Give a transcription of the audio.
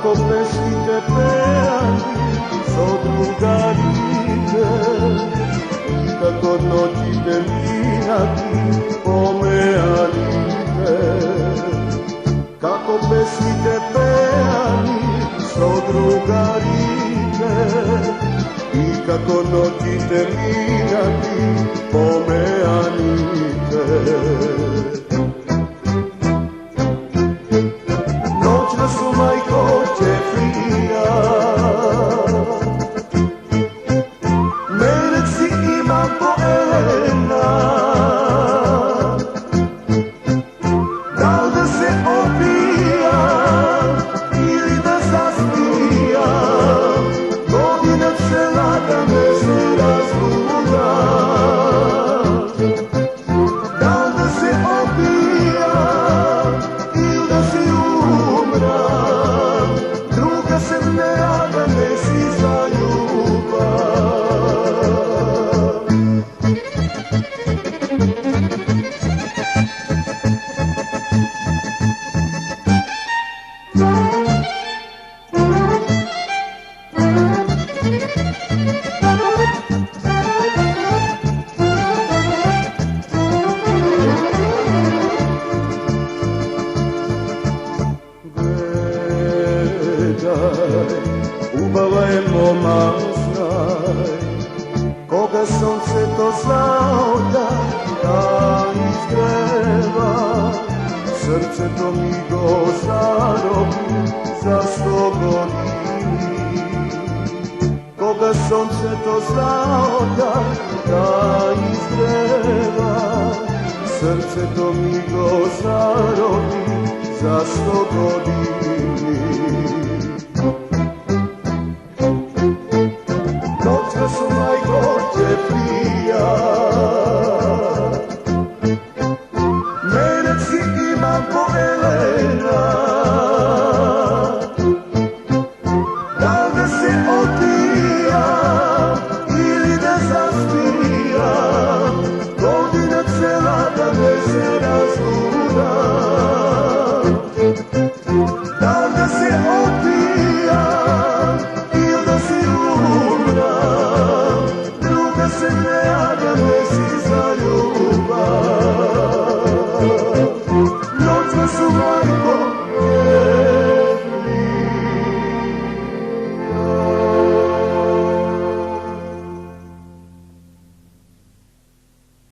Kako pesmite pevati so drugarite i kako noćite minati pomejanite. Kako pesmite pevati so drugarite i kako noćite minati pomejanite. Noćna su majko Čefrija, melek si ima poena. Da li da se opija ili da zaspija, godina cela da me se razluda. Da li da se opija ili da se umra, druga se ne rada ne si zaljuba. Ubava je moma, znaj, koga sunce to zaoda da izgreva, srce to mi go zarobi za 100 godini. Koga sunce to zaoda da izgreva, srce to mi go zarobi za 100 godini.